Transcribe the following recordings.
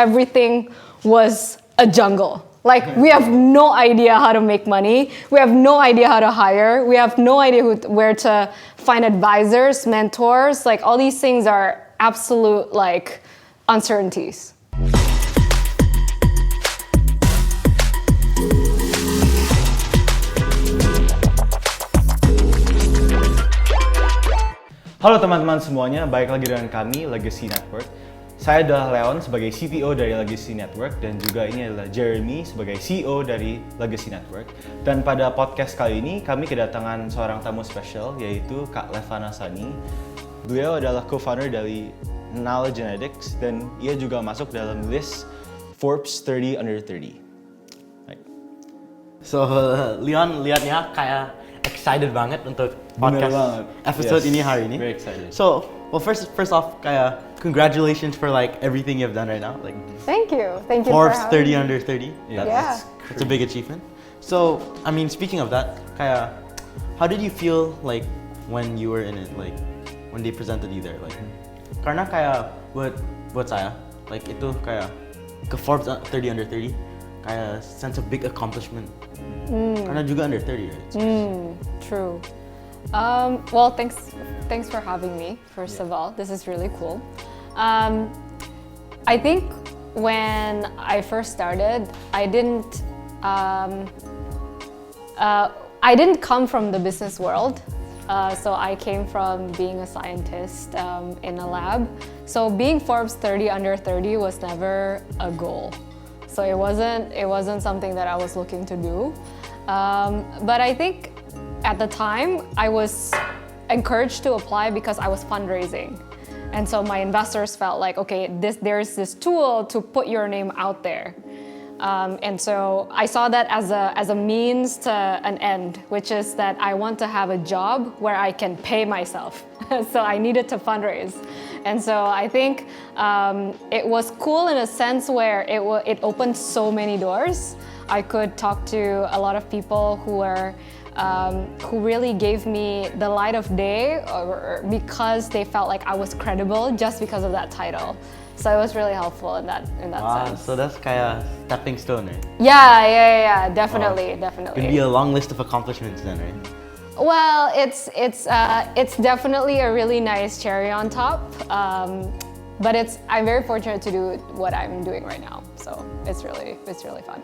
everything was a jungle. Like, we have no idea how to make money. We have no idea how to hire. We have no idea where to find advisors, mentors. Like, all these things are absolute, like, uncertainties. Halo teman-teman semuanya, balik lagi dengan kami, Legacy Network. Saya adalah Leon sebagai CTO dari Legacy Network dan juga ini adalah Jeremy sebagai CEO dari Legacy Network. Dan pada podcast kali ini kami kedatangan seorang tamu spesial yaitu Kak Levana Sani. Beliau adalah co-founder dari Nalagenetics dan ia juga masuk dalam list Forbes 30 Under 30. Right. So Leon lihatnya kayak excited banget untuk podcast episode ini hari ini. Very excited. So, well first off, kayak congratulations for like everything you've done right now. Like Thank you Forbes for 30 having Under me. 30. Yeah. It's a big achievement. So, I mean, speaking of that, kayak how did you feel like when you were in it, like when they presented you there, like karena kayak buat saya, like itu kayak ke Forbes 30 Under 30, kayak sense of big accomplishment. Karena juga under 30, right? True. Well, thanks for having me, first of all. This is really cool. I think when I first started, I didn't come from the business world. So I came from being a scientist in a lab. So being Forbes 30 Under 30 was never a goal. So it wasn't something that I was looking to do. But I think at the time I was encouraged to apply because I was fundraising. And so my investors felt like, okay, there's this tool to put your name out there. And so I saw that as a means to an end, which is that I want to have a job where I can pay myself. So I needed to fundraise. And so I think it was cool in a sense where it opened so many doors. I could talk to a lot of people who really gave me the light of day because they felt like I was credible just because of that title. So it was really helpful in that sense. So that's kind of stepping stone, right? Yeah, definitely. Could be a long list of accomplishments then, right? Well, it's definitely a really nice cherry on top. But I'm very fortunate to do what I'm doing right now. So it's really fun.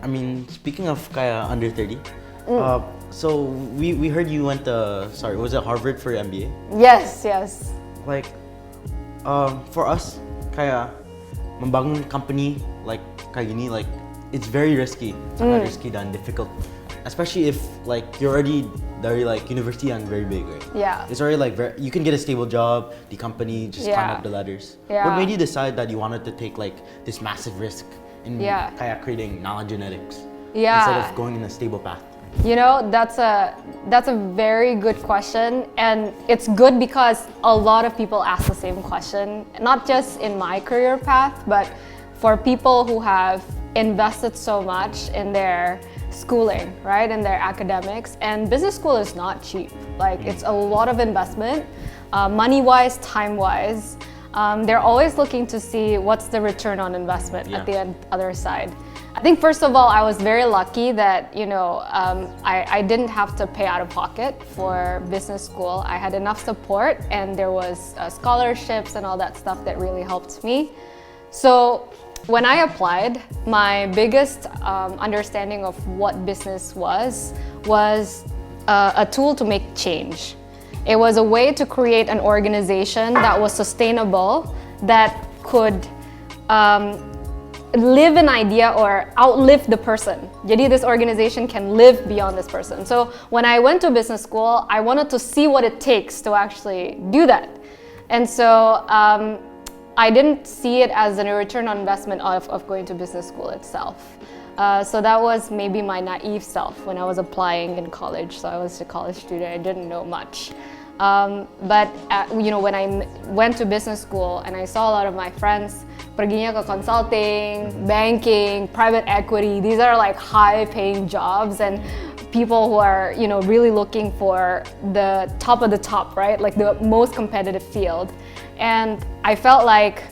I mean, speaking of kaya under 30, so we heard you went to, was it Harvard for MBA? Yes. Like, for us, kaya membangun company like kayak gini, like it's very risky, sangat risky dan difficult, especially if like you're already dari like university and very big, right? Yeah. It's already like you can get a stable job, the company just climb up the ladders. Yeah. What made you decide that you wanted to take like this massive risk in kaya creating Nalagenetics instead of going in a stable path? You know, that's a very good question, and it's good because a lot of people ask the same question, not just in my career path, but for people who have invested so much in their schooling, right, in their academics. And business school is not cheap. Like, it's a lot of investment, money-wise, time-wise. They're always looking to see what's the return on investment at the other side. I think first of all, I was very lucky that, you know, I didn't have to pay out of pocket for business school. I had enough support, and there was scholarships and all that stuff that really helped me. So when I applied, my biggest understanding of what business was a tool to make change. It was a way to create an organization that was sustainable, that could live an idea or outlive the person. Jadi this organization can live beyond this person. So when I went to business school, I wanted to see what it takes to actually do that. And so I didn't see it as a return on investment of going to business school itself. So that was maybe my naive self when I was applying in college. So I was a college student, I didn't know much. But you know, when I went to business school and I saw a lot of my friends perginya ke consulting, banking, private equity, these are like high paying jobs, and people who are, you know, really looking for the top of the top, right? Like the most competitive field. And I felt like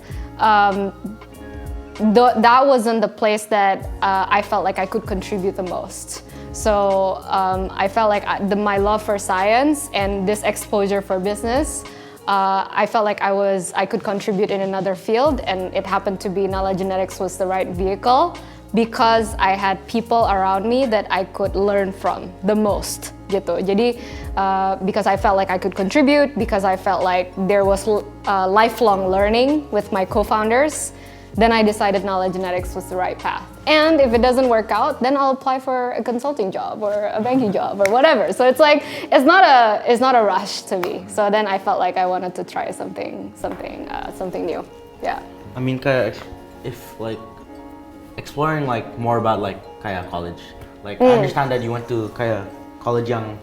that wasn't the place that I felt like I could contribute the most. So I felt like my love for science and this exposure for business, I felt like I could contribute in another field, and it happened to be Nalagenetics was the right vehicle because I had people around me that I could learn from the most gitu. Jadi because I felt like I could contribute, because I felt like there was lifelong learning with my co-founders, then I decided Nalagenetics was the right path. And if it doesn't work out, then I'll apply for a consulting job or a banking job or whatever. So it's like it's not a rush to me. So then I felt like I wanted to try something new. Yeah. I mean, kaya if like exploring like more about like kaya college. Like I understand that you went to kaya college yang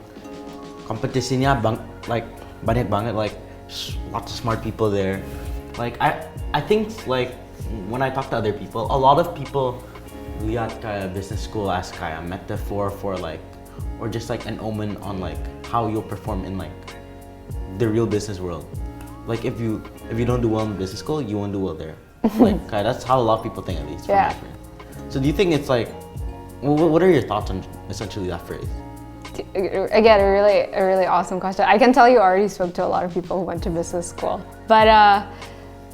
kompetisinya like banyak banget, like lots of smart people there. Like I think like when I talk to other people, a lot of people lihat kaya business school as kaya metaphor for like, or just like an omen on like how you'll perform in like the real business world. Like if you don't do well in business school, you won't do well there. Like kaya that's how a lot of people think, at least. Yeah. So do you think it's like, what are your thoughts on essentially that phrase? Again, a really awesome question. I can tell you already spoke to a lot of people who went to business school, but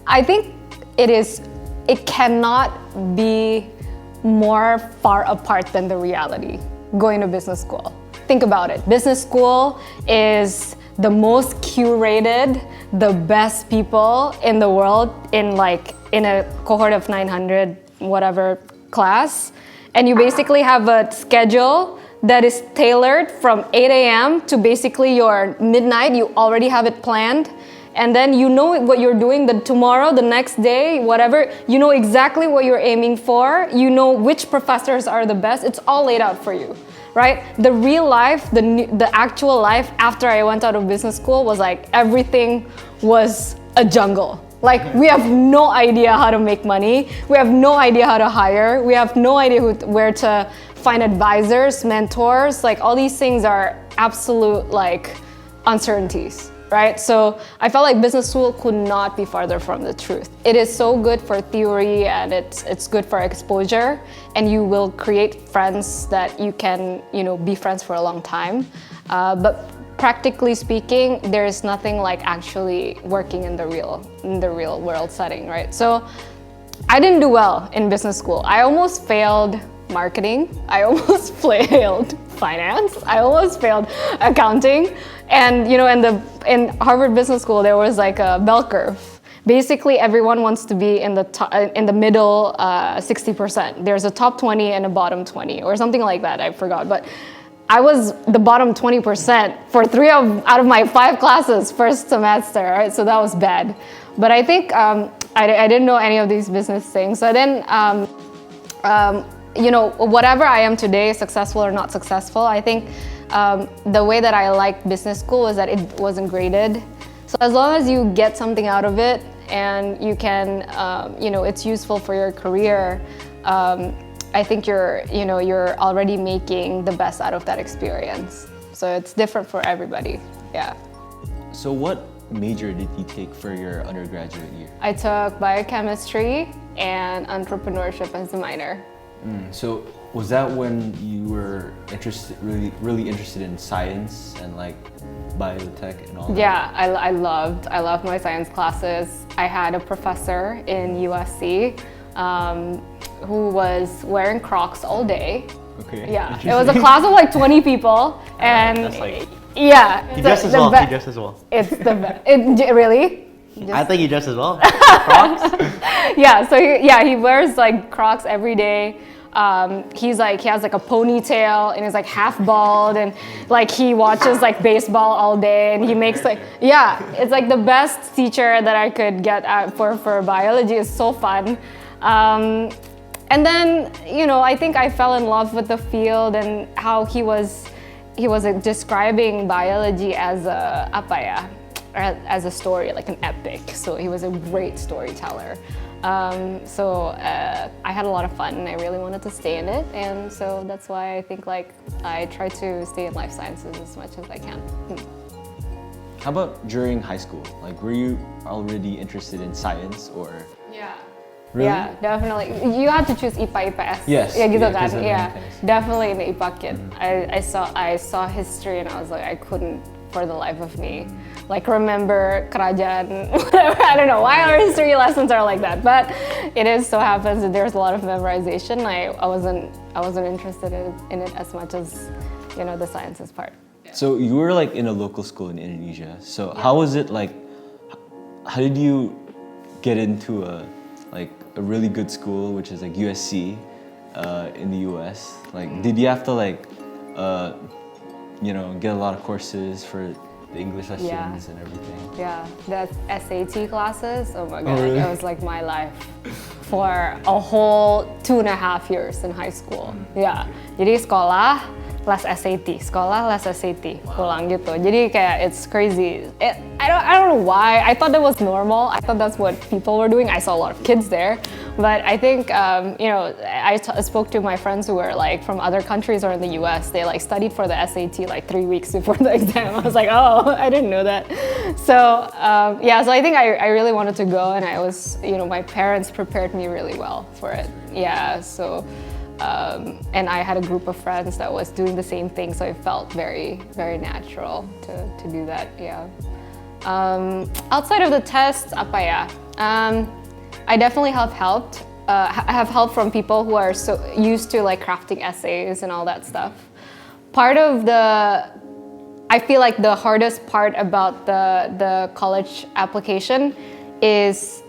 I think it cannot be more far apart than the reality going to business school. Think about it. Business school is the most curated, the best people in the world in a cohort of 900 whatever class, and you basically have a schedule that is tailored from 8 a.m. to basically your midnight. You already have it planned. And then you know what you're doing tomorrow, the next day, whatever. You know exactly what you're aiming for. You know which professors are the best. It's all laid out for you, right? The real life, the actual life after I went out of business school was like everything was a jungle. Like we have no idea how to make money. We have no idea how to hire. We have no idea where to find advisors, mentors. Like all these things are absolute like uncertainties. Right? So I felt like business school could not be farther from the truth. It is so good for theory, and it's good for exposure, and you will create friends that you can, be friends for a long time. But practically speaking, there is nothing like actually working in the real world setting, right? So I didn't do well in business school. I almost failed marketing. I almost failed finance. I almost failed accounting. And in Harvard Business School, there was like a bell curve. Basically, everyone wants to be in the middle 60%. There's a top 20 and a bottom 20, or something like that. I forgot, but I was the bottom 20% for 3 out of my 5 classes first semester. Right? So that was bad. But I think I didn't know any of these business things. So then, whatever I am today, successful or not successful, I think the way that I liked business school was that it wasn't graded. So as long as you get something out of it and you can, it's useful for your career, I think you're already making the best out of that experience. So it's different for everybody, yeah. So what major did you take for your undergraduate year? I took biochemistry and entrepreneurship as a minor. So was that when you were really interested in science and like biotech and all that? Yeah, I loved my science classes. I had a professor in USC who was wearing Crocs all day. Okay. Yeah, it was a class of like 20 people, and That's like, yeah, he dressed as well. He dressed as well. It's the best. Really? I think he dressed as well. Crocs. Yeah, so he wears like Crocs every day. He has like a ponytail and he's like half bald, and like he watches like baseball all day, and he makes like, yeah, it's like the best teacher that I could get for biology. It's so fun. And then, I think I fell in love with the field and how he was describing biology as a story, like an epic. So he was a great storyteller. So I had a lot of fun, and I really wanted to stay in it, and so that's why I think like I try to stay in life sciences as much as I can. How about during high school? Like, were you already interested in science or? Yeah. Really? Yeah, definitely. You had to choose IPA IPS. Yes. Ya gitu Yeah, kan. 'cause of Yeah, many things. definitely in the IPA kid. I saw history and I was like I couldn't for the life of me like remember kerajaan whatever. I don't know why our history lessons are like that, but it is so happens that there's a lot of memorization. I wasn't interested in it as much as the sciences part. So you were like in a local school in Indonesia. So how was it like? How did you get into a really good school, which is like USC, in the US? Like, did you have to get a lot of courses for the English lessons and everything? Yeah, the SAT classes. Oh my god, really? it was like my life for a whole 2.5 years in high school. Yeah, jadi sekolah, les SAT, sekolah, les SAT, pulang gitu. Jadi kayak it's crazy. I don't know why. I thought that was normal. I thought that's what people were doing. I saw a lot of kids there, but I think I spoke to my friends who were like from other countries or in the US. They like studied for the SAT like 3 weeks before the exam. I was like, oh, I didn't know that. So so I think I really wanted to go, and I was my parents prepared me really well for it. Yeah, so. And I had a group of friends that was doing the same thing, so it felt very, very natural to do that. Yeah. Outside of the tests, apa ya? I definitely have helped. I have help from people who are so used to like crafting essays and all that stuff. I feel like the hardest part about the college application is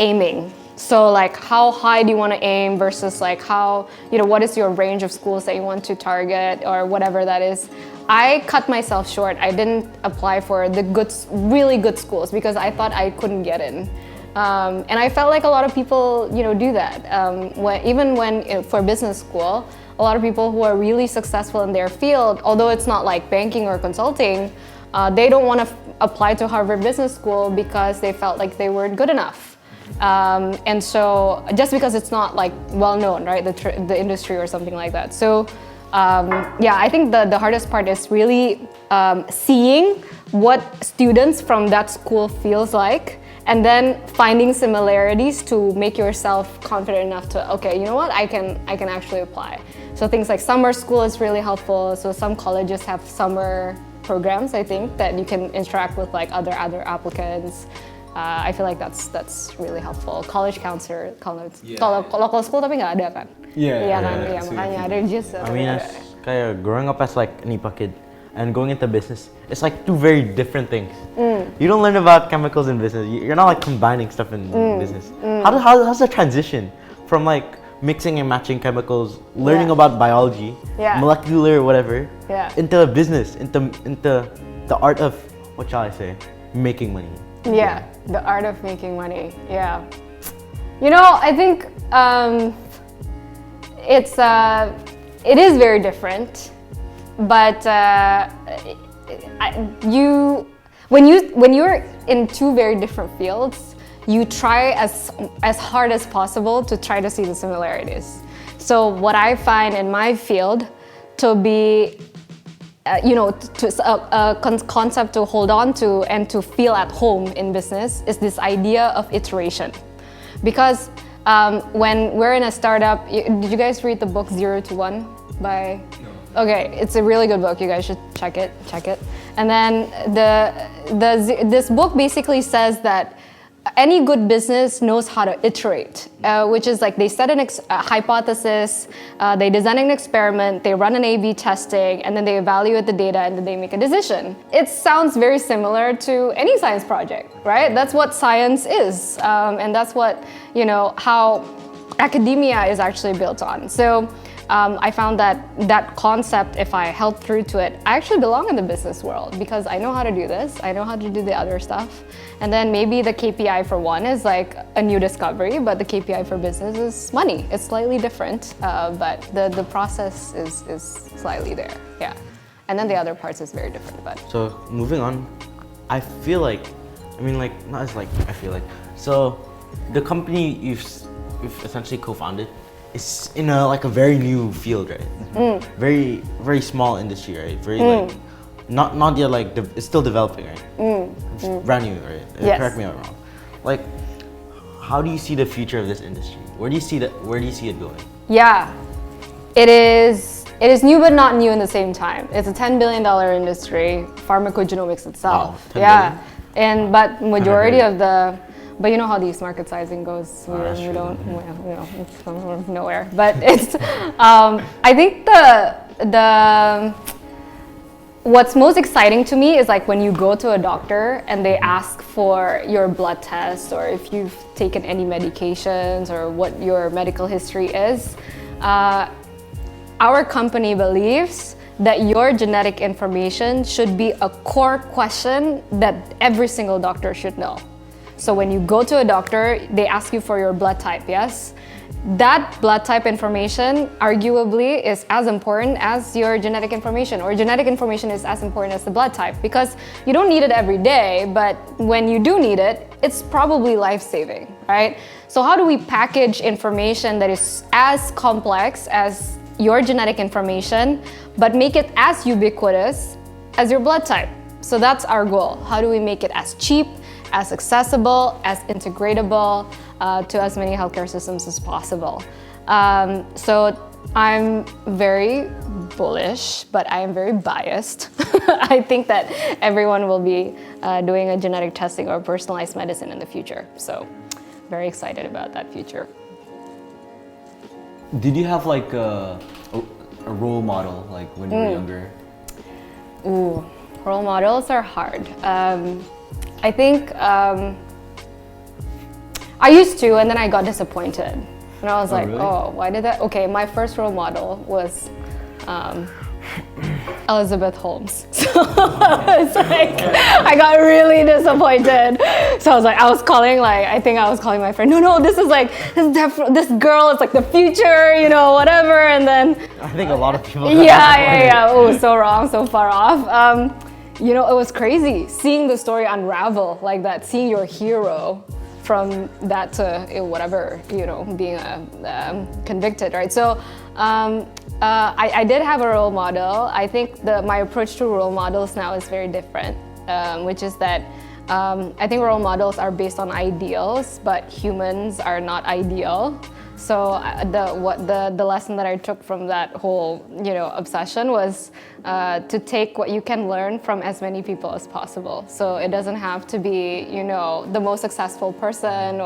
aiming. So like how high do you want to aim versus like how, what is your range of schools that you want to target or whatever that is. I cut myself short. I didn't apply for the really good schools because I thought I couldn't get in. And I felt like a lot of people, do that. Even when for business school, a lot of people who are really successful in their field, although it's not like banking or consulting, they don't want to apply to Harvard Business School because they felt like they weren't good enough. And so just because it's not like well known, right, the industry or something like that. So I think the hardest part is really seeing what students from that school feels like, and then finding similarities to make yourself confident enough to, okay, you know what, I can actually apply. So things like summer school is really helpful. So some colleges have summer programs, I think, that you can interact with like other applicants. I feel like that's really helpful. College counselor, kalau local school tapi nggak ada kan? Iya kan, iya makanya ada just. I mean, kayak growing up as like an IPA kid and going into business, it's like two very different things. You don't learn about chemicals in business. You're not like combining stuff in business. How's the transition from like mixing and matching chemicals, learning about biology, molecular whatever, into business, into the art of, what shall I say, making money. Yeah, the art of making money. Yeah, I think it is very different, but when you're in two very different fields, you try as hard as possible to try to see the similarities. So what I find in my field to be concept to hold on to and to feel at home in business is this idea of iteration. Because when we're in a startup, did you guys read the book 0 to 1 by? No. Okay, it's a really good book. You guys should check it. And then this book basically says that any good business knows how to iterate, which is like they set a hypothesis, they design an experiment, they run an A/B testing, and then they evaluate the data, and then they make a decision. It sounds very similar to any science project, right? That's what science is, and that's what how academia is actually built on. So I found that concept, if I held through to it, I actually belong in the business world because I know how to do this, I know how to do the other stuff. And then maybe the KPI for one is like a new discovery, but the KPI for business is money. It's slightly different, but the process is slightly there, yeah. And then the other parts is very different, but. So moving on, I feel like, so the company you've essentially co-founded, it's in a very new field, right? Very, very small industry, right? Very not yet it's still developing, right? It's brand new, right? Yes. Correct me if I'm wrong. Like, how do you see the future of this industry? Where do you see it going? Yeah, it is new but not new in the same time. It's a $10 billion industry, pharmacogenomics itself. Wow, 10 yeah, but majority of the, but you know how these market sizing goes. We don't, it's from nowhere. But it's, I think the what's most exciting to me is like when you go to a doctor and they ask for your blood test or if you've taken any medications or what your medical history is. Our company believes that your genetic information should be a core question that every single doctor should know. So when you go to a doctor, they ask you for your blood type, yes? That blood type information arguably is as important as your genetic information, or genetic information is as important as the blood type, because you don't need it every day, but when you do need it, it's probably life-saving, right? So how do we package information that is as complex as your genetic information, but make it as ubiquitous as your blood type? So that's our goal. How do we make it as cheap, as accessible, as integratable to as many healthcare systems as possible? So I'm very bullish, but I am very biased. I think that everyone will be doing a genetic testing or personalized medicine in the future. So very excited about that future. Did you have like a role model like when you were younger? Ooh, role models are hard. I think I used to, and then I got disappointed. And I was like, really? oh, why did that? Okay, my first role model was Elizabeth Holmes. So it's like, I got really disappointed. So I was calling my friend, no, this is like, this girl is like the future, you know, whatever. And then I think a lot of people. Yeah. Oh, so wrong, so far off. You know, it was crazy seeing the story unravel like that, seeing your hero from that to whatever, you know, being convicted, right? So I did have a role model. I think my approach to role models now is very different, which is that I think role models are based on ideals, but humans are not ideal. So the lesson that I took from that whole, you know, obsession was to take what you can learn from as many people as possible. So it doesn't have to be, you know, the most successful person,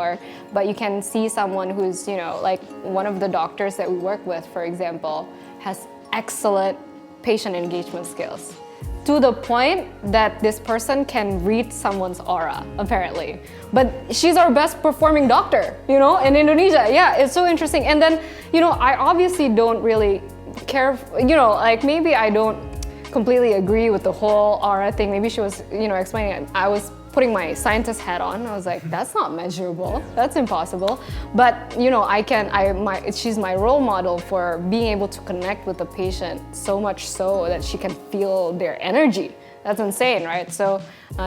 but you can see someone who's, you know, like one of the doctors that we work with, for example, has excellent patient engagement skills, to the point that this person can read someone's aura, apparently. But she's our best performing doctor, you know, in Indonesia. Yeah, it's so interesting. And then, you know, I obviously don't really care, you know, like maybe I don't completely agree with the whole aura thing. Maybe she was, you know, explaining it. I was putting my scientist hat on. I was like, that's not measurable. That's impossible. But, you know, she's my role model for being able to connect with the patient so much so that she can feel their energy. That's insane, right? So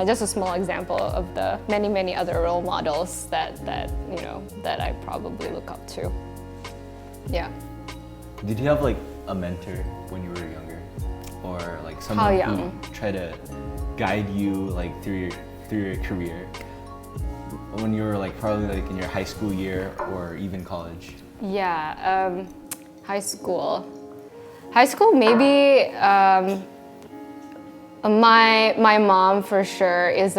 just a small example of the many, many other role models that you know, that I probably look up to. Yeah. Did you have like a mentor when you were younger? Or like How someone young? who tried to guide you like through your career when you were like probably like in your high school year or even college? Yeah, high school maybe. My mom for sure is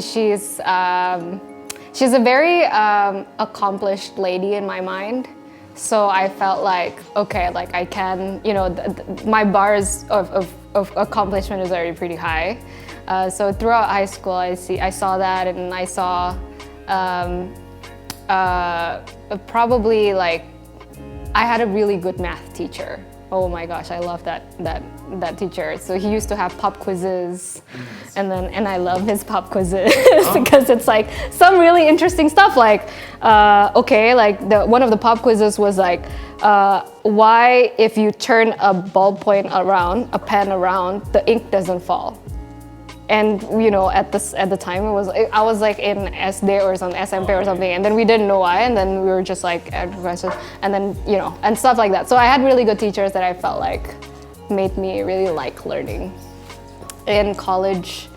she's a very accomplished lady in my mind. So I felt like, okay, like I can, you know, my bars of accomplishment is already pretty high. So throughout high school, I saw that, and I saw probably like I had a really good math teacher. Oh my gosh, I love that teacher. So he used to have pop quizzes, and I love his pop quizzes because it's like some really interesting stuff. Like, okay, like one of the pop quizzes was like, why if you turn a ballpoint around, a pen around, the ink doesn't fall. And you know, at the time I was like in SD or some SMP or something, and then we didn't know why, and then we were just like questions, and then you know, and stuff like that. So I had really good teachers that I felt like made me really like learning. In college,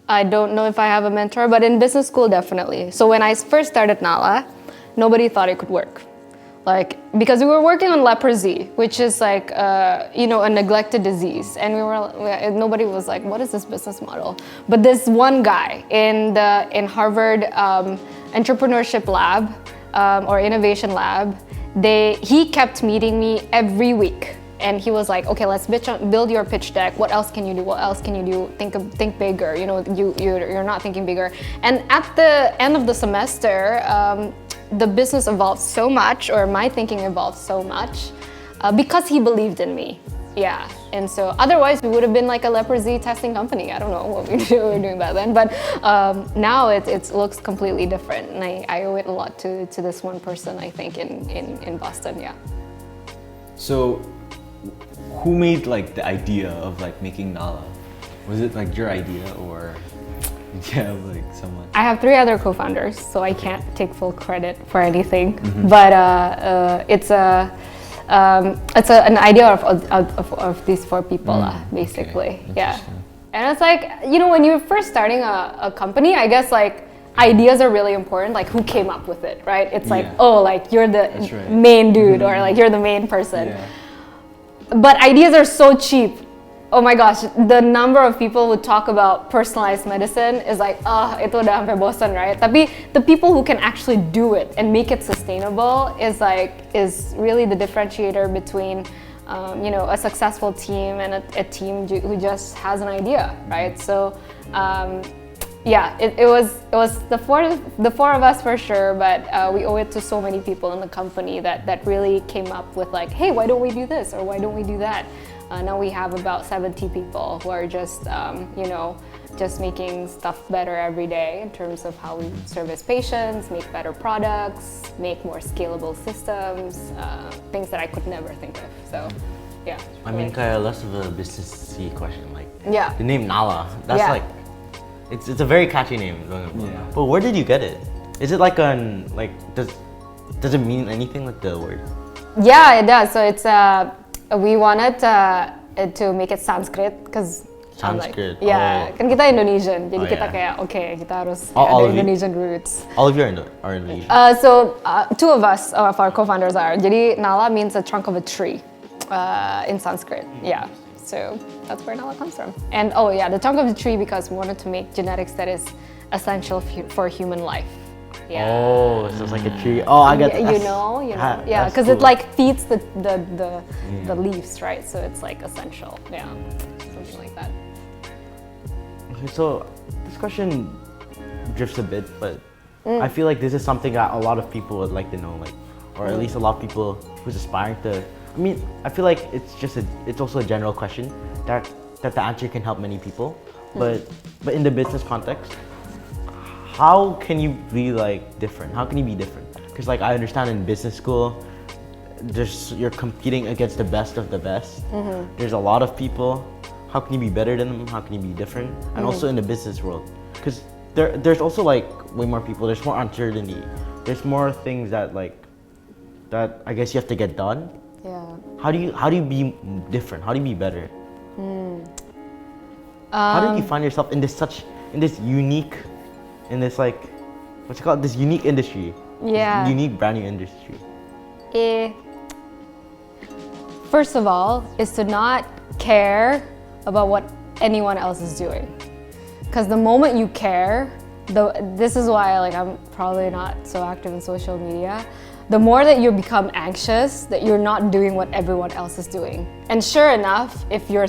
I don't know if I have a mentor, but in business school, definitely. So when I first started Nala, nobody thought it could work. Like, because we were working on leprosy, which is like, you know, a neglected disease. And nobody was like, what is this business model? But this one guy in Harvard entrepreneurship lab or innovation lab, he kept meeting me every week. And he was like, okay, let's build your pitch deck. What else can you do? What else can you do? Think bigger. You know, you're not thinking bigger. And at the end of the semester, the business evolved so much, or my thinking evolved so much, because he believed in me. Yeah, and so otherwise we would have been like a leprosy testing company. I don't know what we were doing back then, but now it looks completely different, and I owe it a lot to this one person, I think, in Boston. Yeah. So, who made like the idea of like making Nala? Was it like your idea, or did you have like someone? I have 3 other co-founders, so I can't take full credit for anything. But it's an idea of these 4 people, basically. Okay. Yeah. And it's like, you know, when you're first starting a company, I guess like ideas are really important. Like, who came up with it, right? It's like, oh, like you're the main dude, or like you're the main person. Yeah. But ideas are so cheap. Oh my gosh, the number of people who talk about personalized medicine is like, itu udah sampai bosan, right? Tapi the people who can actually do it and make it sustainable is really the differentiator between, you know, a successful team and a team who just has an idea, right? So, yeah, it was the four of us for sure, but we owe it to so many people in the company that really came up with like, hey, why don't we do this, or why don't we do that? Now we have about 70 people who are just, you know, just making stuff better every day in terms of how we service patients, make better products, make more scalable systems, things that I could never think of. So, yeah. I mean, kind of less of a businessy question, like the name Nala. That's like, it's a very catchy name. Yeah. But where did you get it? Is it like does it mean anything, like the word? Yeah, it does. So it's we wanted to make it Sanskrit because Sanskrit. Kan kita Indonesian, jadi kita kayak kita harus ada Indonesian roots. All of you are Indonesian. So 2 of us, of our co-founders are. Jadi Nala means a trunk of a tree in Sanskrit. Yeah. So that's where Nala comes from. And the trunk of the tree, because we wanted to make genetics that is essential for human life. Yeah. Oh, so it's like a tree. Oh, I get that. You know, yeah, because it like feeds the leaves, right? So it's like essential. Yeah, something like that. Okay, so this question drifts a bit, but I feel like this is something that a lot of people would like to know, like, or at least a lot of people who's aspiring to. I mean, I feel like it's also a general question that the answer can help many people, but in the business context, how can you be like different? How can you be different? Because like I understand in business school, you're competing against the best of the best. There's a lot of people. How can you be better than them? How can you be different? And also in the business world, because there's also like way more people. There's more uncertainty. There's more things that I guess you have to get done. Yeah. How do you be different? How do you be better? How did you find yourself in this unique, in this like, what's it called? This unique industry. Yeah. This unique brand new industry. First of all, is to not care about what anyone else is doing. Because the moment you care, this is why like I'm probably not so active in social media. The more that you become anxious that you're not doing what everyone else is doing. And sure enough, if you're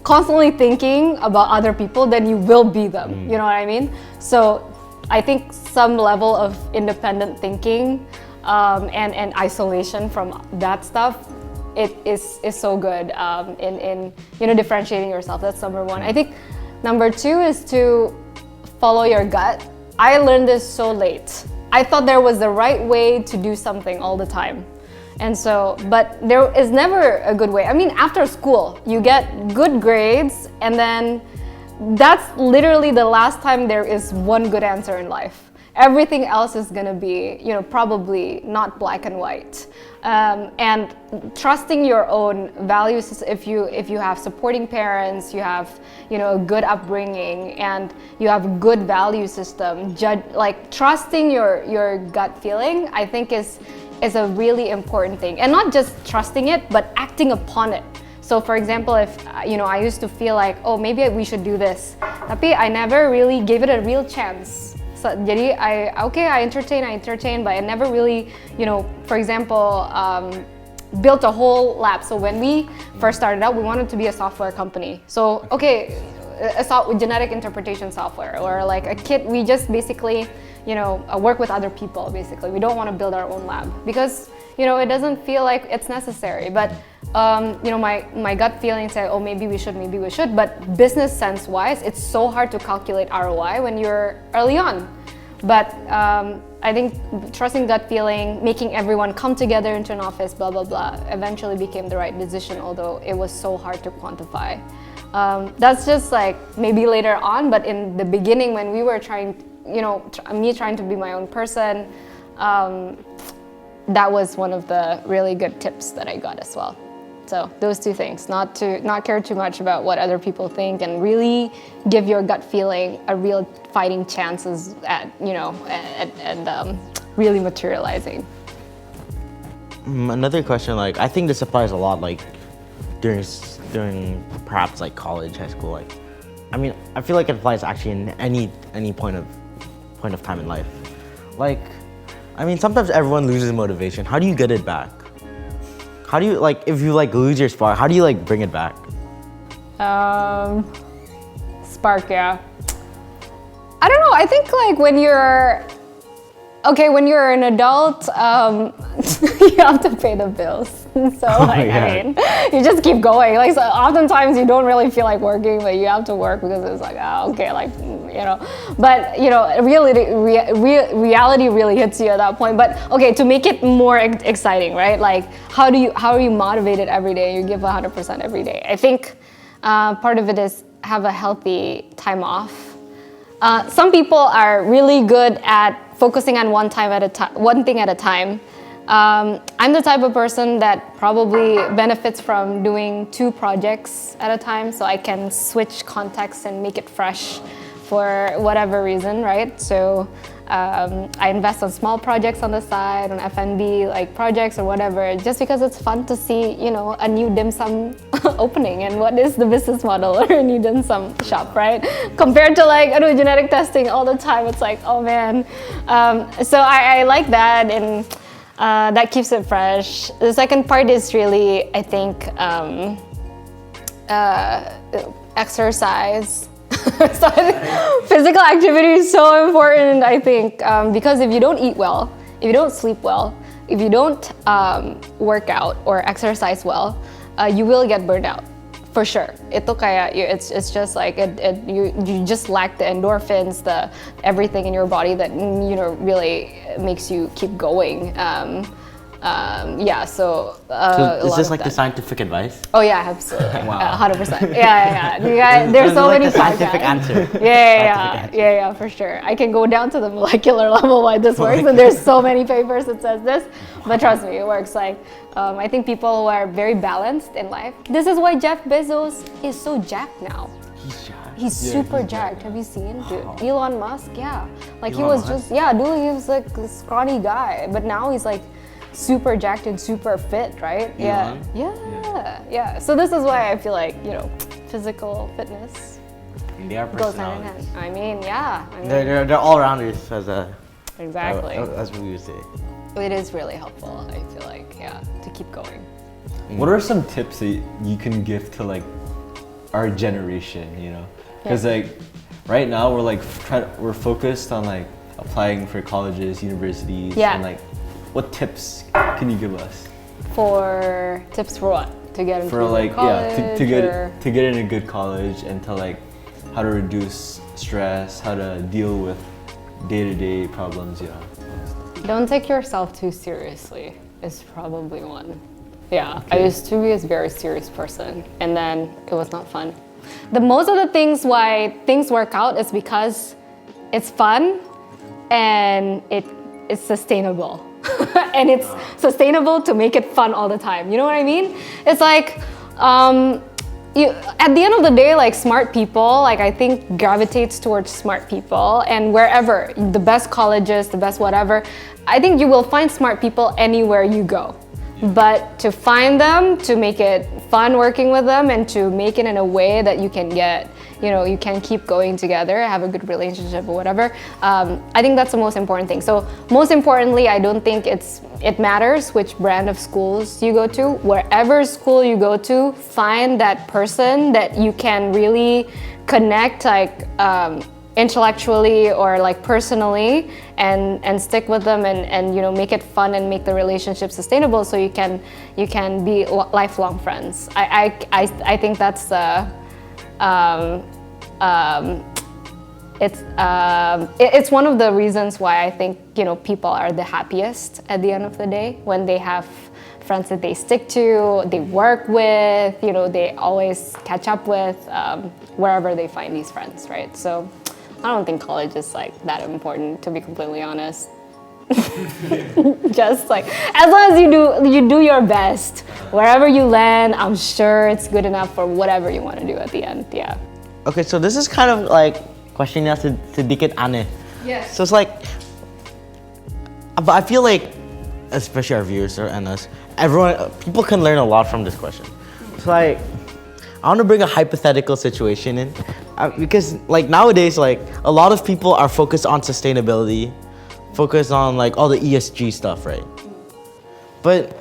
constantly thinking about other people, then you will be them. You know what I mean? So I think some level of independent thinking and isolation from that stuff, it is so good in differentiating yourself. That's number 1. I think number 2 is to follow your gut. I learned this so late. I thought there was the right way to do something all the time. And so, but there is never a good way. I mean, after school, you get good grades, and then that's literally the last time there is one good answer in life. everything else is gonna be, probably not black and white. And trusting your own values, if you have supporting parents, you have a good upbringing, and you have a good value system, trusting your gut feeling, I think is a really important thing. And not just trusting it, but acting upon it. So for example, if I used to feel like, oh, maybe we should do this, tapi I never really gave it a real chance. So, jadi I entertain, but I never really, for example, built a whole lab. So when we first started out, we wanted to be a software company. So genetic interpretation software, or like a kit. We just basically, work with other people. Basically, we don't want to build our own lab because it doesn't feel like it's necessary. But my gut feeling said, oh, maybe we should. But business sense wise, it's so hard to calculate ROI when you're early on. But I think trusting gut feeling, making everyone come together into an office, blah, blah, blah, eventually became the right decision, although it was so hard to quantify. That's just like maybe later on, but in the beginning when we were trying, me trying to be my own person, that was one of the really good tips that I got as well. So those two things, not care too much about what other people think, and really give your gut feeling a real fighting chances at, and really materializing. Another question, like I think this applies a lot, like during perhaps like college, high school. Like, I mean, I feel like it applies actually in any point of time in life. Like, I mean, sometimes everyone loses motivation. How do you get it back? How do you, like, if you like lose your spark, how do you like bring it back? Spark, yeah. I don't know. I think like when you're an adult, you have to pay the bills. So I mean, you just keep going. Like, so oftentimes you don't really feel like working, but you have to work because it's like, But reality really hits you at that point. But okay, to make it more exciting, right? Like, how are you motivated every day? You give 100% every day. I think part of it is have a healthy time off. Some people are really good at focusing on one thing at a time. I'm the type of person that probably benefits from doing 2 projects at a time, so I can switch contexts and make it fresh for whatever reason, right? So I invest on small projects on the side, on F&B like projects or whatever, just because it's fun to see, a new dim sum opening and what is the business model or a new dim sum shop, right? Compared to like genetic testing all the time, it's like, oh man. So I like that, and that keeps it fresh. The second part is really, I think, exercise. So physical activity is so important, I think, because if you don't eat well, if you don't sleep well, if you don't work out or exercise well, you will get burned out, for sure. It's just like you just lack the endorphins, the everything in your body that really makes you keep going. So is this like the scientific advice? Oh yeah, absolutely. Wow. 100%. Yeah. There's so many like the scientific answer. Yeah, for sure. I can go down to the molecular level why this works, and there's so many papers that says this, but trust me, it works. Like, I think people who are very balanced in life. This is why Jeff Bezos is so jacked now. He's jacked. He's super jacked. Have you seen? Dude, Elon Musk, yeah. Like Elon he was he was like a scrawny guy, but now he's like super jacked and super fit, right? Elon? Yeah. So this is why I feel like, physical fitness They are goes hand in personalities. hand. I mean, yeah. They're all rounders Exactly. as we would say. It is really helpful, I feel like, to keep going. What are some tips that you can give to like our generation, Because like right now we're focused on like applying for colleges, universities, and like what tips can you give us? For tips for what? To get into college? To get in a good college, and to like how to reduce stress, how to deal with day-to-day problems, Don't take yourself too seriously is probably one. Yeah, okay. I used to be a very serious person, and then it was not fun. Most of the things why things work out is because it's fun, and it's sustainable. And it's sustainable to make it fun all the time. You know what I mean? It's like, at the end of the day, like smart people, like I think gravitates towards smart people, and wherever, the best colleges, the best whatever, I think you will find smart people anywhere you go. But to find them, to make it fun working with them, and to make it in a way that you can get, you can keep going together, have a good relationship or whatever. I think that's the most important thing. So most importantly, I don't think it matters which brand of schools you go to. Wherever school you go to, find that person that you can really connect, like intellectually or like personally, and stick with them, and make it fun and make the relationship sustainable, so you can be lifelong friends. I think that's it's one of the reasons why I think people are the happiest at the end of the day, when they have friends that they stick to, they work with, they always catch up with, wherever they find these friends, right? So I don't think college is like that important, to be completely honest. Just like, as long as you do your best, wherever you land, I'm sure it's good enough for whatever you want to do at the end. Yeah. Okay, so this is kind of like questionnya sedikit aneh. Yes. So it's like, but I feel like, especially our viewers and us, people can learn a lot from this question. It's like, I want to bring a hypothetical situation in, because like nowadays, like a lot of people are focused on sustainability, focused on like all the ESG stuff, right? But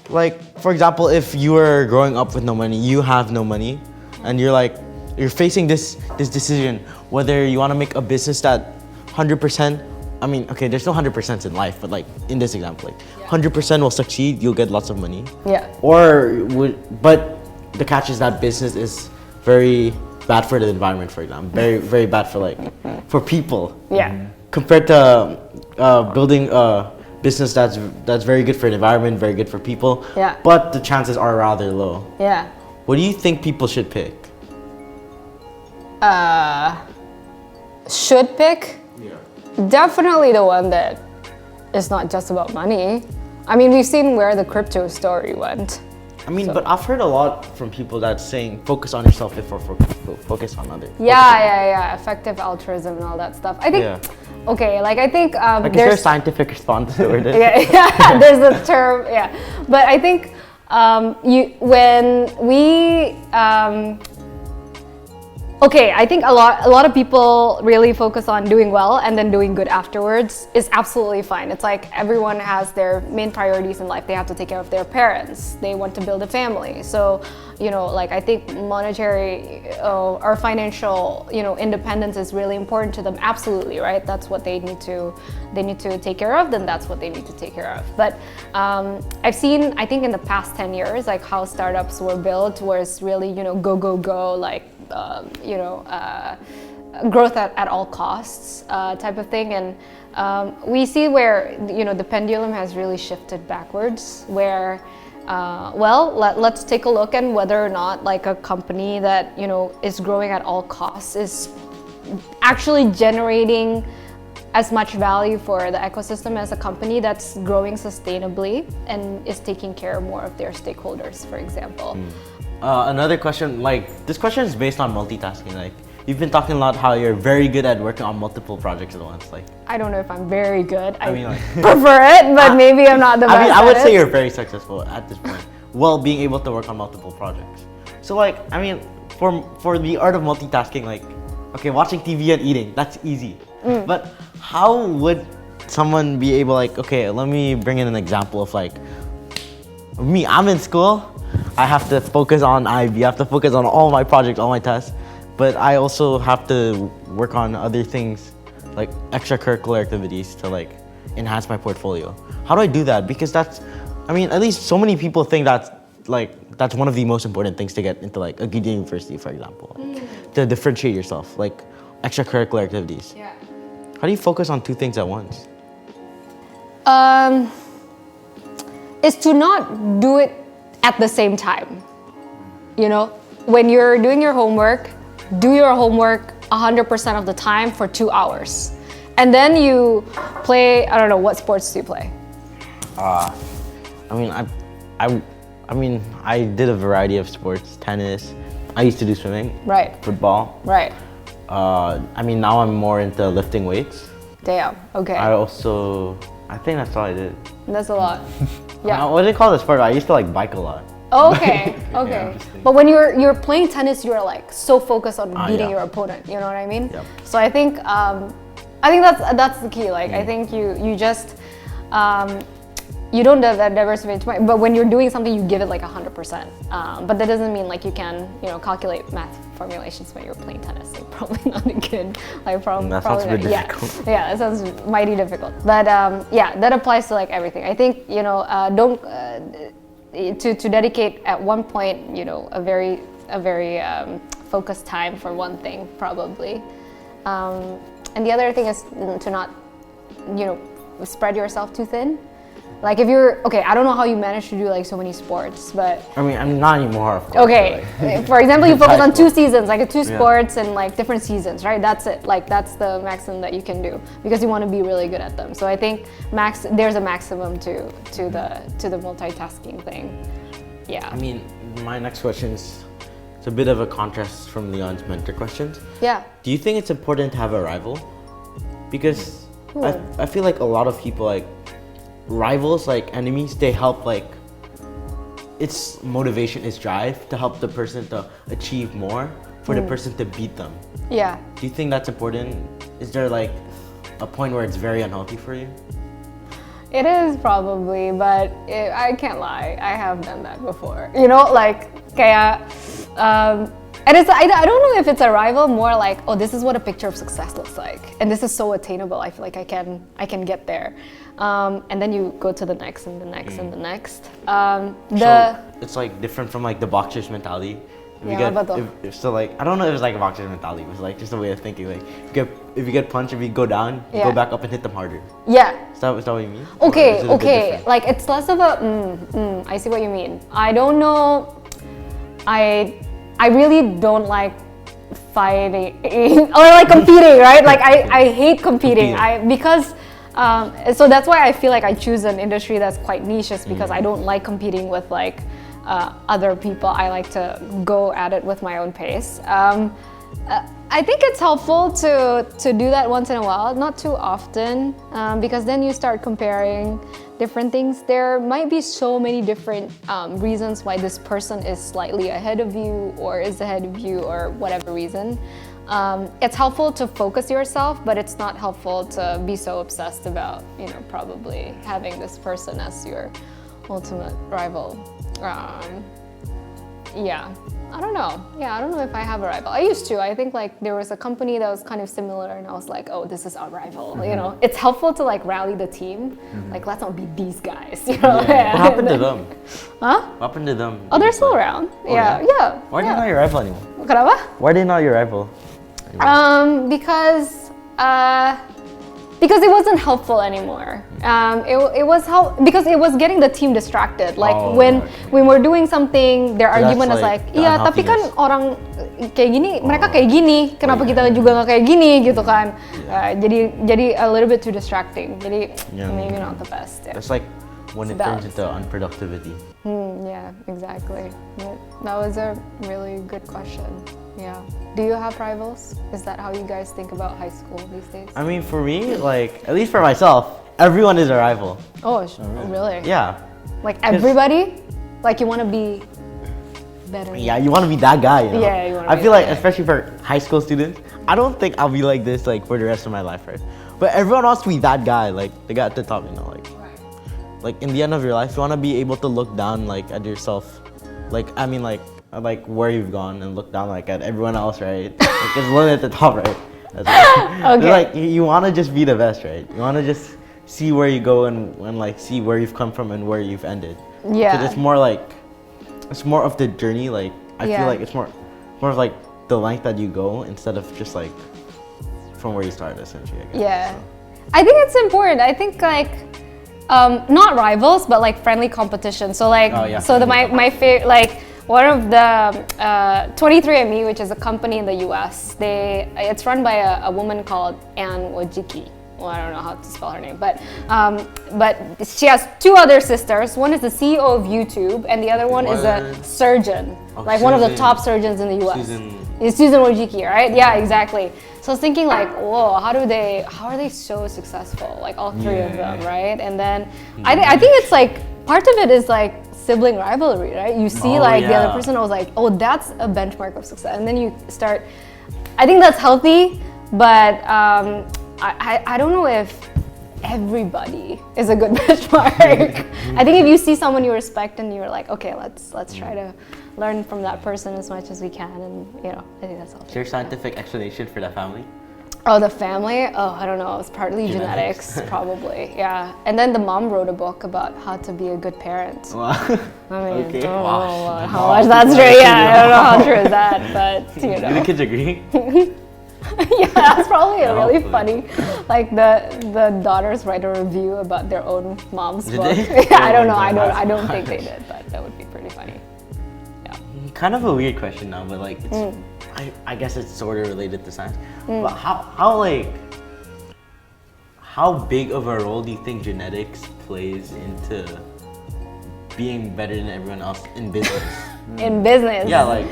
like, for example, if you are growing up with no money, you have no money, and you're facing this decision whether you want to make a business that 100%. I mean, okay, there's no 100% in life, but like in this example, like 100% will succeed, you'll get lots of money. Yeah. But the catch is that business is very bad for the environment, for example. Very, very bad for people. Yeah. Compared to building a business that's very good for the environment, very good for people. Yeah. But the chances are rather low. Yeah. What do you think people should pick? Should pick? Yeah. Definitely the one that is not just about money. I mean, we've seen where the crypto story went. I mean, but I've heard a lot from people that's saying focus on yourself before focus on others. Yeah. Effective altruism and all that stuff. I think, okay, like I think like, is there a scientific response to it? yeah, there's a term, yeah. But I think okay, I think a lot of people really focus on doing well and then doing good afterwards is absolutely fine. It's like everyone has their main priorities in life. They have to take care of their parents. They want to build a family. So, like I think monetary or financial, independence is really important to them. Absolutely, right? That's what they need to take care of. Then that's what they need to take care of. But I've seen, I think in the past 10 years, like how startups were built, where it's really, go, like, growth at all costs type of thing, and we see where the pendulum has really shifted backwards, where let's take a look at whether or not like a company that is growing at all costs is actually generating as much value for the ecosystem as a company that's growing sustainably and is taking care more of their stakeholders, for example. Another question, like this question is based on multitasking. Like you've been talking a lot how you're very good at working on multiple projects at once. Like I don't know if I'm very good. I mean, like, prefer it, but maybe I'm not the best. I would say you're very successful at this point, while being able to work on multiple projects. So like, I mean, for the art of multitasking, like, okay, watching TV and eating, that's easy. But how would someone be able, like, okay, let me bring in an example of like me. I'm in school. I have to focus on IB, I have to focus on all my projects, all my tests, but I also have to work on other things like extracurricular activities to like enhance my portfolio. How do I do that? Because that's, I mean, at least so many people think that's one of the most important things to get into like a good university, for example, to differentiate yourself, like extracurricular activities. Yeah. How do you focus on two things at once? Is to not do it at the same time. When you're doing your homework, do your homework 100% of the time for 2 hours. And then you play, I don't know, what sports do you play? I mean, I mean, I did a variety of sports. Tennis. I used to do swimming. Right. Football. Right. I mean, now I'm more into lifting weights. Damn. Okay. I think that's all I did. That's a lot. Yeah. What do they call the sport? I used to like bike a lot. Oh, okay. Okay. But when you're playing tennis, you're like so focused on beating yeah. your opponent. You know what I mean? Yep. So I think that's the key. Like I think you just you don't diversify, but when you're doing something, you give it like 100%. But that doesn't mean like you can calculate math formulations when you're playing tennis. Like probably not a good. Like probably. That sounds a bit yeah. difficult. Yeah, that sounds mighty difficult. But yeah, that applies to like everything. I think don't. To dedicate at one point, a very focused time for one thing probably, and the other thing is to not, spread yourself too thin. Like if you're okay, I don't know how you manage to do like so many sports, but I mean, I'm not anymore. Of course, okay. Like, for example, you focus on 2 sport. seasons, like 2 sports and like different seasons, right? That's it. Like that's the maximum that you can do because you want to be really good at them. So I think there's a maximum to the multitasking thing. Yeah. I mean, my next question is it's a bit of a contrast from Leon's mentor questions. Yeah. Do you think it's important to have a rival? Because I feel like a lot of people like rivals, like enemies, they help like it's motivation, it's drive to help the person to achieve more for the person to beat them. Yeah. Do you think that's important? Is there like a point where it's very unhealthy for you? It is probably, but I can't lie. I have done that before. Like kaya, and it's I don't know if it's a rival, more like, oh, this is what a picture of success looks like, and this is so attainable. I feel like I can get there, and then you go to the next and the next and the next. So it's like different from like the boxer's mentality. So like I don't know if it's like a boxer's mentality, but it's like just a way of thinking. Like if you get punched, if you go down, you go back up and hit them harder. Yeah. Is that what you mean? Okay. Like it's less of a. I see what you mean. I don't know. I really don't like fighting or like competing, right? Like I hate competing. Because so that's why I feel like I choose an industry that's quite niche, is because I don't like competing with like other people. I like to go at it with my own pace. I think it's helpful to do that once in a while, not too often, because then you start comparing different things. There might be so many different reasons why this person is slightly ahead of you or is ahead of you or whatever reason. It's helpful to focus yourself, but it's not helpful to be so obsessed about, probably having this person as your ultimate rival. Yeah, I don't know. Yeah, I don't know if I have a rival. I used to. I think like there was a company that was kind of similar, and I was like, oh, this is our rival. It's helpful to like rally the team. Like, let's not beat these guys. What happened to them? Huh? What happened to them? Oh, they're still around. Yeah. Why are they not your rival anymore? Kenapa? Why are they not your rival? Because it wasn't helpful anymore. It was because it was getting the team distracted. Like when we're doing something, their argument is like, iya, tapi kan orang kayak gini, mereka kayak gini, kenapa kita juga nggak kayak gini gitu kan? Jadi a little bit too distracting. Jadi maybe not the best. Yeah. It's like when it turns into unproductivity. Yeah, exactly. That was a really good question. Yeah. Do you have rivals? Is that how you guys think about high school these days? I mean, for me, like, at least for myself, everyone is a rival. Oh, really? Yeah. Like everybody? Like you want to be better? Yeah, you want to be that guy, you know? Yeah, you want to I be feel that like, guy. especially for high school students, I don't think I'll be like this, like, for the rest of my life, right? But everyone wants to be that guy, like, the guy at the top, like, in the end of your life, you want to be able to look down, like, at yourself. Like, I mean, like where you've gone and look down, like, at everyone else, right? Like, there's one at the top, right? Okay. Like, you want to just be the best, right? You want to just see where you go and like, see where you've come from and where you've ended. Yeah. Because it's more like, it's more of the journey, like, I feel like it's more of, like, the length that you go instead of just, like, from where you started, essentially, I guess. Yeah. So. I think it's important. I think, like, not rivals, but like friendly competition. So like, my favorite, like one of the 23andMe, which is a company in the US. It's run by a woman called Ann Wojcicki. well, I don't know how to spell her name, but she has two other sisters. One is the CEO of YouTube, and the other one is a surgeon, like one of the top surgeons in the US. It's Susan Wojcicki, right? Yeah, exactly. So I was thinking like, whoa, how are they so successful? Like all three of them, right? And then I think it's like part of it is like sibling rivalry, right? You see the other person, I was like, oh, that's a benchmark of success, and then you start. I think that's healthy, but I don't know if everybody is a good benchmark. I think if you see someone you respect and you're like, okay, let's try to learn from that person as much as we can, and I think that's helpful. Is there a scientific explanation for that family? Oh, the family? Oh, I don't know. It's partly genetics probably. Yeah. And then the mom wrote a book about how to be a good parent. Wow. I mean, Okay. I don't know how much that's true. Yeah, I don't know how true is that, but Do the kids agree? Yeah, that's probably a really funny. Like the daughters write a review about their own mom's book. Yeah, I don't know. I don't think they did, but that would be pretty funny. Yeah. Kind of a weird question now, but like it's, I guess it's sort of related to science. But how big of a role do you think genetics plays into being better than everyone else in business? In business? Yeah, like,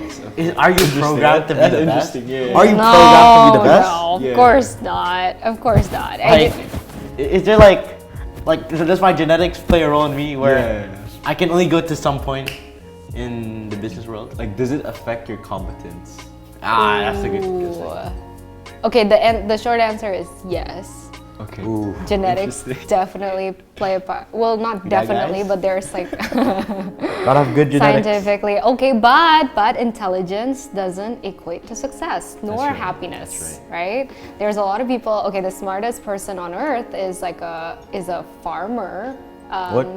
are you programmed to be the best? Yeah. Are you programmed to be the best? No, of course not. Of course not. Like, is there like, so does my genetics play a role in me where I can only go to some point in the business world? Like, does it affect your competence? That's a good question. Okay, the short answer is yes. Okay. Ooh. Genetics definitely play a part. Well, not definitely, but there's like Gotta have good genetics. scientifically. Okay, but intelligence doesn't equate to success nor happiness, right? There's a lot of people. Okay, the smartest person on earth is a farmer. What?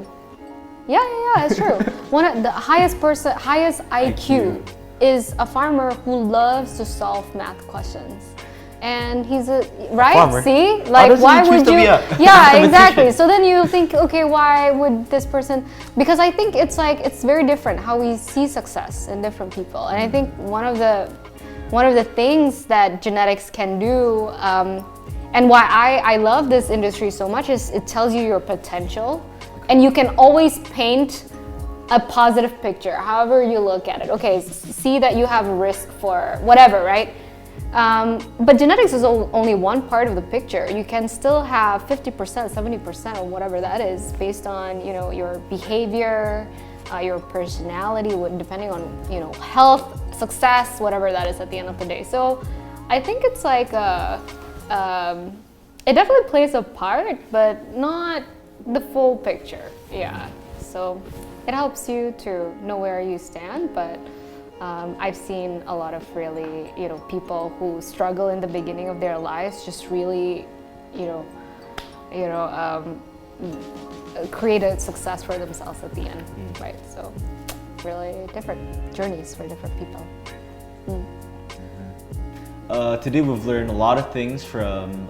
Yeah, it's true. One of the highest IQ is a farmer who loves to solve math questions. And he's a farmer. See, like why would you? Yeah, exactly. So then you think, okay, why would this person? Because I think it's very different how we see success in different people. And I think one of the things that genetics can do, and why I love this industry so much, is it tells you your potential, and you can always paint a positive picture, however you look at it. Okay, see that you have a risk for whatever, right? But genetics is only one part of the picture. You can still have 50%, 70%, or whatever that is, based on your behavior, your personality, depending on health, success, whatever that is at the end of the day. So I think it's like it definitely plays a part, but not the full picture. Yeah. So it helps you to know where you stand, but. I've seen a lot of really, people who struggle in the beginning of their lives just really, create a success for themselves at the end, right? So, really different journeys for different people. Today we've learned a lot of things from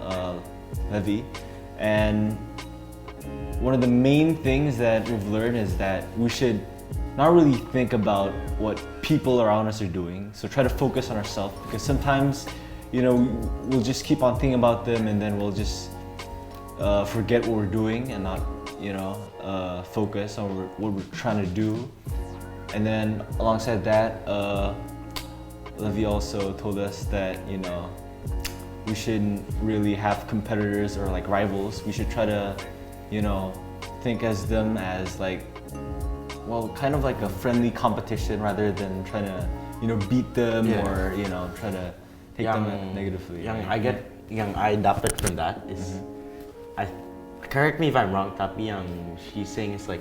Levi, and one of the main things that we've learned is that we should not really think about what people around us are doing. So try to focus on ourselves, because sometimes, we'll just keep on thinking about them, and then we'll just forget what we're doing and not, focus on what we're trying to do. And then alongside that, Levi also told us that, we shouldn't really have competitors or like rivals. We should try to, think as them as like, kind of like a friendly competition rather than trying to, beat them or, try to take them negatively. I adopted from that is, correct me if I'm wrong, tapi she's saying it's like,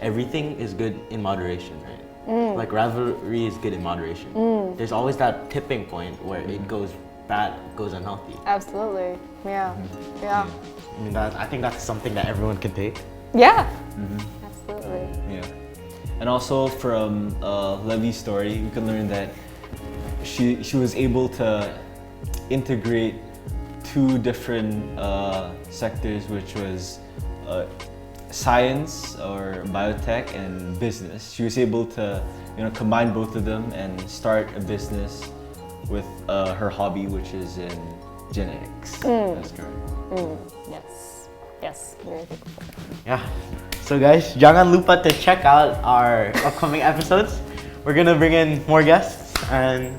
everything is good in moderation, right? Like rivalry is good in moderation. There's always that tipping point where it goes bad, goes unhealthy. Absolutely, yeah. I mean, I think that's something that everyone can take. Yeah, absolutely. Yeah. And also from Levi's story, we can learn that she was able to integrate two different sectors, which was science or biotech and business. She was able to combine both of them and start a business with her hobby, which is in genetics. That's correct. Yes. Yes. Very thankful. Yeah. So guys, jangan lupa to check out our upcoming episodes. We're gonna bring in more guests, and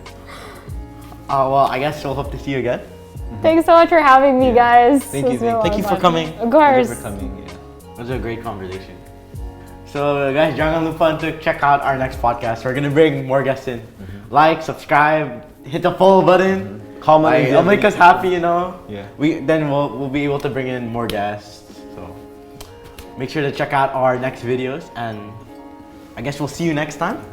well, I guess we'll hope to see you again. Thanks so much for having me, guys. Thank you, It's been a lot Thank you of for fun. coming. Of course. Thank you for coming. Yeah. It was a great conversation. So guys, jangan lupa to check out our next podcast. We're gonna bring more guests in. Like, subscribe, hit the follow button. Comment. Like, it'll make us happy, you know. Yeah. We'll be able to bring in more guests. So make sure to check out our next videos, and I guess we'll see you next time.